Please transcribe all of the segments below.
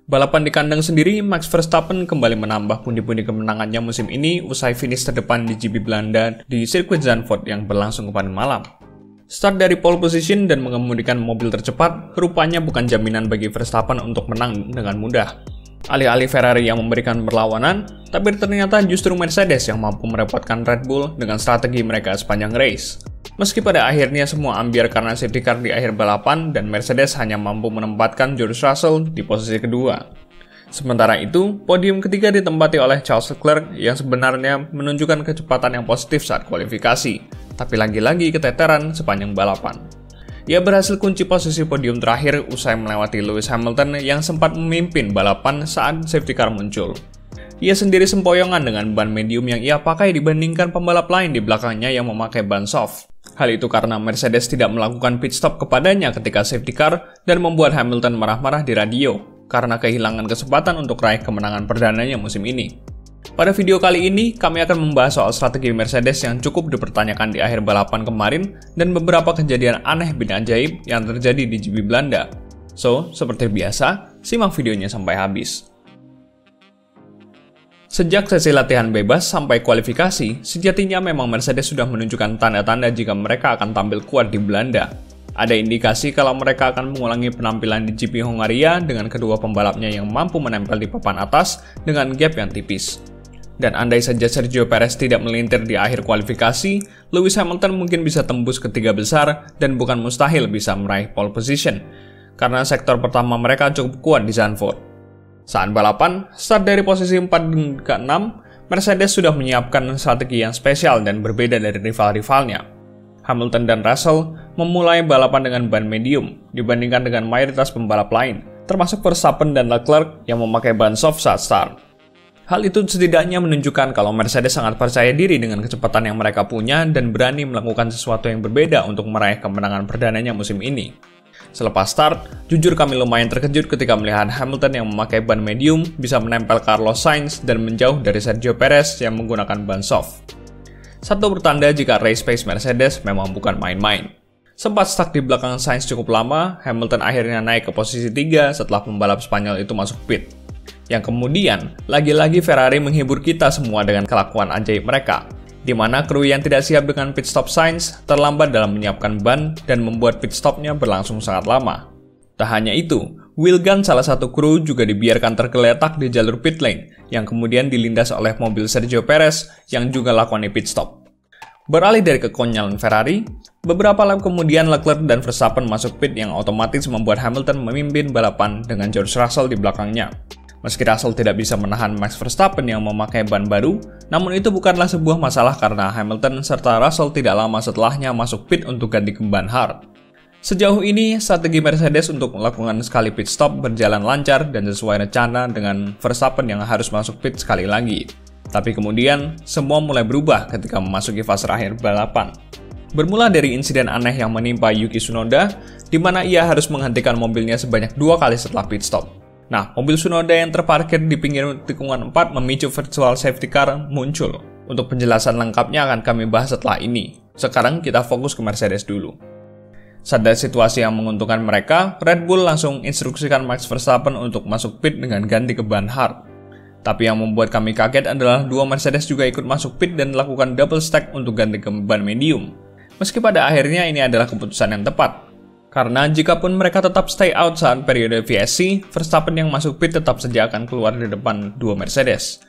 Balapan di kandang sendiri, Max Verstappen kembali menambah pundi-pundi kemenangannya musim ini usai finish terdepan di GP Belanda di sirkuit Zandvoort yang berlangsung kemarin malam. Start dari pole position dan mengemudikan mobil tercepat rupanya bukan jaminan bagi Verstappen untuk menang dengan mudah. Alih-alih Ferrari yang memberikan perlawanan, tapi ternyata justru Mercedes yang mampu merepotkan Red Bull dengan strategi mereka sepanjang race. Meski pada akhirnya semua ambiar karena safety car di akhir balapan dan Mercedes hanya mampu menempatkan George Russell di posisi kedua. Sementara itu, podium ketiga ditempati oleh Charles Leclerc yang sebenarnya menunjukkan kecepatan yang positif saat kualifikasi, tapi lagi-lagi keteteran sepanjang balapan. Ia berhasil kunci posisi podium terakhir usai melewati Lewis Hamilton yang sempat memimpin balapan saat safety car muncul. Ia sendiri sempoyongan dengan ban medium yang ia pakai dibandingkan pembalap lain di belakangnya yang memakai ban soft. Hal itu karena Mercedes tidak melakukan pit stop kepadanya ketika safety car dan membuat Hamilton marah-marah di radio karena kehilangan kesempatan untuk raih kemenangan perdananya musim ini. Pada video kali ini, kami akan membahas soal strategi Mercedes yang cukup dipertanyakan di akhir balapan kemarin dan beberapa kejadian aneh bin ajaib yang terjadi di GP Belanda. So, seperti biasa, simak videonya sampai habis. Sejak sesi latihan bebas sampai kualifikasi, sejatinya memang Mercedes sudah menunjukkan tanda-tanda jika mereka akan tampil kuat di Belanda. Ada indikasi kalau mereka akan mengulangi penampilan di GP Hongaria dengan kedua pembalapnya yang mampu menempel di papan atas dengan gap yang tipis. Dan andai saja Sergio Perez tidak melintir di akhir kualifikasi, Lewis Hamilton mungkin bisa tembus ke tiga besar dan bukan mustahil bisa meraih pole position, karena sektor pertama mereka cukup kuat di Zandvoort. Saat balapan, start dari posisi 4 ke 6, Mercedes sudah menyiapkan strategi yang spesial dan berbeda dari rival-rivalnya. Hamilton dan Russell memulai balapan dengan ban medium dibandingkan dengan mayoritas pembalap lain, termasuk Verstappen dan Leclerc yang memakai ban soft saat start. Hal itu setidaknya menunjukkan kalau Mercedes sangat percaya diri dengan kecepatan yang mereka punya dan berani melakukan sesuatu yang berbeda untuk meraih kemenangan perdananya musim ini. Selepas start, jujur kami lumayan terkejut ketika melihat Hamilton yang memakai ban medium bisa menempel Carlos Sainz dan menjauh dari Sergio Perez yang menggunakan ban soft. Satu bertanda jika race pace Mercedes memang bukan main-main. Sempat stuck di belakang Sainz cukup lama, Hamilton akhirnya naik ke posisi 3 setelah pembalap Spanyol itu masuk pit. Yang kemudian, lagi-lagi Ferrari menghibur kita semua dengan kelakuan ajaib mereka, di mana kru yang tidak siap dengan pit stop Sainz terlambat dalam menyiapkan ban dan membuat pit stopnya berlangsung sangat lama. Tak hanya itu, wheel gun salah satu kru juga dibiarkan tergeletak di jalur pit lane yang kemudian dilindas oleh mobil Sergio Perez yang juga lakoni pit stop. Beralih dari kekonyolan Ferrari, beberapa lap kemudian Leclerc dan Verstappen masuk pit yang otomatis membuat Hamilton memimpin balapan dengan George Russell di belakangnya. Meski Russell tidak bisa menahan Max Verstappen yang memakai ban baru, namun itu bukanlah sebuah masalah karena Hamilton serta Russell tidak lama setelahnya masuk pit untuk ganti ke ban hard. Sejauh ini, strategi Mercedes untuk melakukan sekali pit stop berjalan lancar dan sesuai rencana dengan Verstappen yang harus masuk pit sekali lagi. Tapi kemudian, semua mulai berubah ketika memasuki fase akhir balapan. Bermula dari insiden aneh yang menimpa Yuki Tsunoda, di mana ia harus menghentikan mobilnya sebanyak 2 kali setelah pit stop. Nah, mobil Tsunoda yang terparkir di pinggir tikungan 4 memicu virtual safety car muncul. Untuk penjelasan lengkapnya akan kami bahas setelah ini. Sekarang kita fokus ke Mercedes dulu. Saat ada situasi yang menguntungkan mereka, Red Bull langsung instruksikan Max Verstappen untuk masuk pit dengan ganti ke ban hard. Tapi yang membuat kami kaget adalah dua Mercedes juga ikut masuk pit dan melakukan double stack untuk ganti ke ban medium. Meski pada akhirnya ini adalah keputusan yang tepat. Karena jikapun mereka tetap stay out saat periode VSC, Verstappen yang masuk pit tetap saja akan keluar di depan dua Mercedes.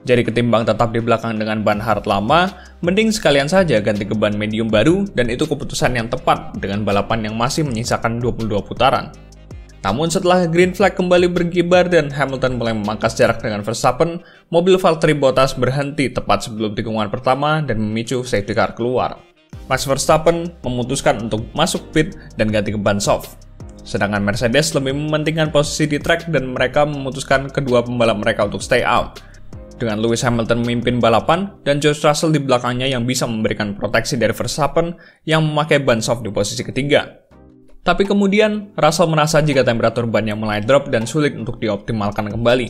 Jadi ketimbang tetap di belakang dengan ban hard lama, mending sekalian saja ganti ke ban medium baru dan itu keputusan yang tepat dengan balapan yang masih menyisakan 22 putaran. Namun setelah green flag kembali berkibar dan Hamilton mulai memangkas jarak dengan Verstappen, mobil Valtteri Bottas berhenti tepat sebelum tikungan pertama dan memicu safety car keluar. Max Verstappen memutuskan untuk masuk pit dan ganti ke ban soft. Sedangkan Mercedes lebih mementingkan posisi di track dan mereka memutuskan kedua pembalap mereka untuk stay out. Dengan Lewis Hamilton memimpin balapan dan George Russell di belakangnya yang bisa memberikan proteksi dari Verstappen yang memakai ban soft di posisi ketiga. Tapi kemudian, Russell merasa jika temperatur bannya mulai drop dan sulit untuk dioptimalkan kembali.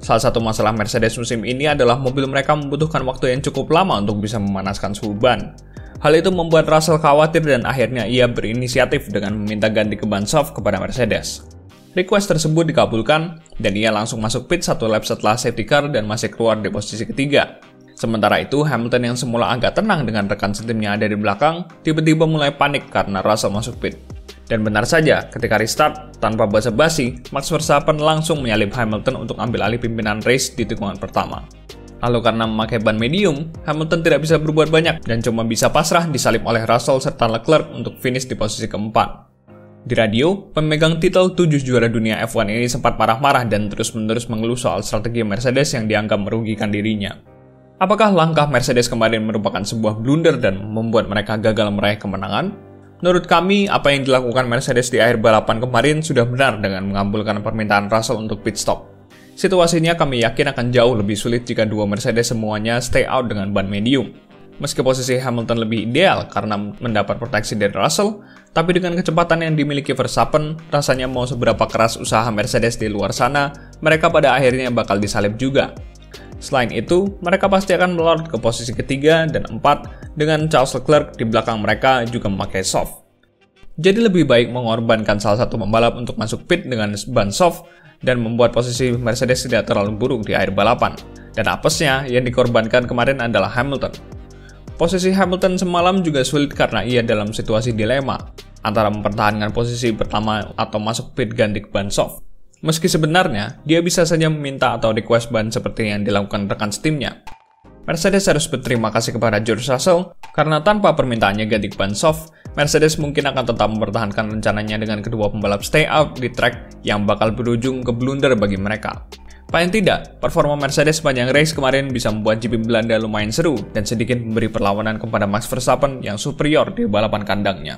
Salah satu masalah Mercedes musim ini adalah mobil mereka membutuhkan waktu yang cukup lama untuk bisa memanaskan suhu ban. Hal itu membuat Russell khawatir dan akhirnya ia berinisiatif dengan meminta ganti ke ban soft kepada Mercedes. Request tersebut dikabulkan, dan ia langsung masuk pit 1 lap setelah safety car dan masih keluar di posisi ketiga. Sementara itu, Hamilton yang semula agak tenang dengan rekan setimnya ada di belakang, tiba-tiba mulai panik karena Russell masuk pit. Dan benar saja, ketika restart, tanpa basa-basi, Max Verstappen langsung menyalip Hamilton untuk ambil alih pimpinan race di tikungan pertama. Lalu karena memakai ban medium, Hamilton tidak bisa berbuat banyak dan cuma bisa pasrah disalip oleh Russell serta Leclerc untuk finish di posisi keempat. Di radio, pemegang titel 7 juara dunia F1 ini sempat marah-marah dan terus-menerus mengeluh soal strategi Mercedes yang dianggap merugikan dirinya. Apakah langkah Mercedes kemarin merupakan sebuah blunder dan membuat mereka gagal meraih kemenangan? Menurut kami, apa yang dilakukan Mercedes di akhir balapan kemarin sudah benar dengan mengabulkan permintaan Russell untuk pit stop. Situasinya kami yakin akan jauh lebih sulit jika dua Mercedes semuanya stay out dengan ban medium. Meski posisi Hamilton lebih ideal karena mendapat proteksi dari Russell, tapi dengan kecepatan yang dimiliki Verstappen, rasanya mau seberapa keras usaha Mercedes di luar sana, mereka pada akhirnya bakal disalip juga. Selain itu, mereka pasti akan melorot ke posisi ketiga dan 4 dengan Charles Leclerc di belakang mereka juga memakai soft. Jadi lebih baik mengorbankan salah satu pembalap untuk masuk pit dengan ban soft dan membuat posisi Mercedes tidak terlalu buruk di akhir balapan. Dan apesnya yang dikorbankan kemarin adalah Hamilton. Posisi Hamilton semalam juga sulit karena ia dalam situasi dilema antara mempertahankan posisi pertama atau masuk pit ganti ban soft. Meski sebenarnya, dia bisa saja meminta atau request ban seperti yang dilakukan rekan setimnya. Mercedes harus berterima kasih kepada George Russell karena tanpa permintaannya ganti ban soft, Mercedes mungkin akan tetap mempertahankan rencananya dengan kedua pembalap stay out di track yang bakal berujung ke blunder bagi mereka. Paling tidak, performa Mercedes sepanjang race kemarin bisa membuat GP Belanda lumayan seru dan sedikit memberi perlawanan kepada Max Verstappen yang superior di balapan kandangnya.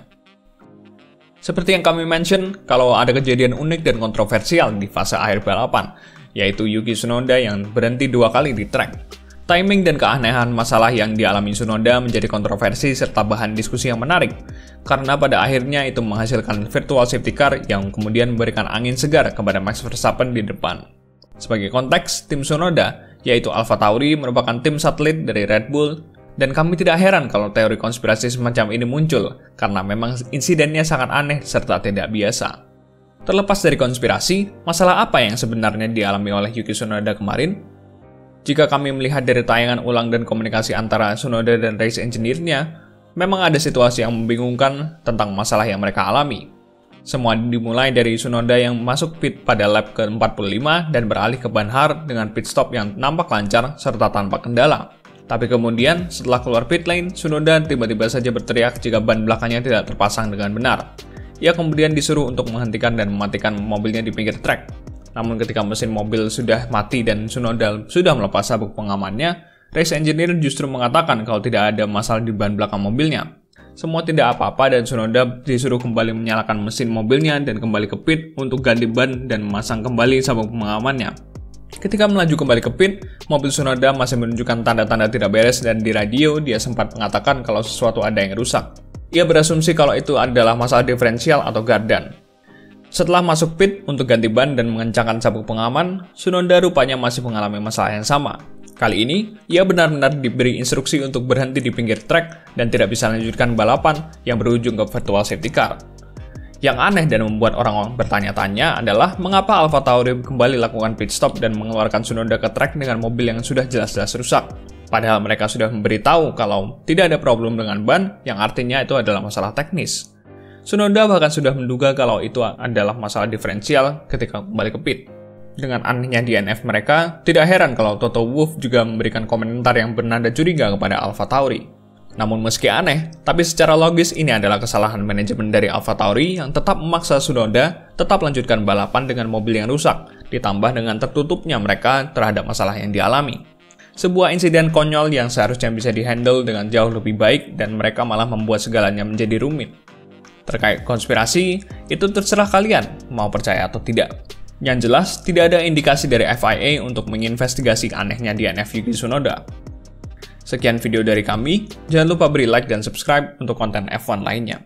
Seperti yang kami mention, kalau ada kejadian unik dan kontroversial di fase akhir balapan, yaitu Yuki Tsunoda yang berhenti 2 kali di track. Timing dan keanehan masalah yang dialami Tsunoda menjadi kontroversi serta bahan diskusi yang menarik, karena pada akhirnya itu menghasilkan virtual safety car yang kemudian memberikan angin segar kepada Max Verstappen di depan. Sebagai konteks, tim Tsunoda, yaitu AlphaTauri, merupakan tim satelit dari Red Bull, dan kami tidak heran kalau teori konspirasi semacam ini muncul, karena memang insidennya sangat aneh serta tidak biasa. Terlepas dari konspirasi, masalah apa yang sebenarnya dialami oleh Yuki Tsunoda kemarin? Jika kami melihat dari tayangan ulang dan komunikasi antara Tsunoda dan race engineer-nya, memang ada situasi yang membingungkan tentang masalah yang mereka alami. Semua dimulai dari Tsunoda yang masuk pit pada lap ke-45 dan beralih ke ban hard dengan pit stop yang nampak lancar serta tanpa kendala. Tapi kemudian, setelah keluar pit lane, Tsunoda tiba-tiba saja berteriak jika ban belakangnya tidak terpasang dengan benar. Ia kemudian disuruh untuk menghentikan dan mematikan mobilnya di pinggir trek. Namun ketika mesin mobil sudah mati dan Tsunoda sudah melepas sabuk pengamannya, race engineer justru mengatakan kalau tidak ada masalah di ban belakang mobilnya. Semua tidak apa-apa dan Tsunoda disuruh kembali menyalakan mesin mobilnya dan kembali ke pit untuk ganti ban dan memasang kembali sabuk pengamannya. Ketika melaju kembali ke pit, mobil Tsunoda masih menunjukkan tanda-tanda tidak beres dan di radio dia sempat mengatakan kalau sesuatu ada yang rusak. Ia berasumsi kalau itu adalah masalah diferensial atau gardan. Setelah masuk pit untuk ganti ban dan mengencangkan sabuk pengaman, Tsunoda rupanya masih mengalami masalah yang sama. Kali ini, ia benar-benar diberi instruksi untuk berhenti di pinggir trek dan tidak bisa melanjutkan balapan yang berujung ke virtual safety car. Yang aneh dan membuat orang-orang bertanya-tanya adalah mengapa AlphaTauri kembali lakukan pit stop dan mengeluarkan Tsunoda ke trek dengan mobil yang sudah jelas-jelas rusak. Padahal mereka sudah memberitahu kalau tidak ada problem dengan ban, yang artinya itu adalah masalah teknis. Tsunoda bahkan sudah menduga kalau itu adalah masalah diferensial ketika kembali ke pit. Dengan anehnya DNF mereka, tidak heran kalau Toto Wolff juga memberikan komentar yang bernada curiga kepada AlphaTauri. Namun meski aneh, tapi secara logis ini adalah kesalahan manajemen dari AlphaTauri yang tetap memaksa Tsunoda tetap lanjutkan balapan dengan mobil yang rusak, ditambah dengan tertutupnya mereka terhadap masalah yang dialami. Sebuah insiden konyol yang seharusnya bisa dihandle dengan jauh lebih baik dan mereka malah membuat segalanya menjadi rumit. Terkait konspirasi, itu terserah kalian mau percaya atau tidak. Yang jelas, tidak ada indikasi dari FIA untuk menginvestigasi anehnya DNF Yuki Tsunoda. Sekian video dari kami, jangan lupa beri like dan subscribe untuk konten F1 lainnya.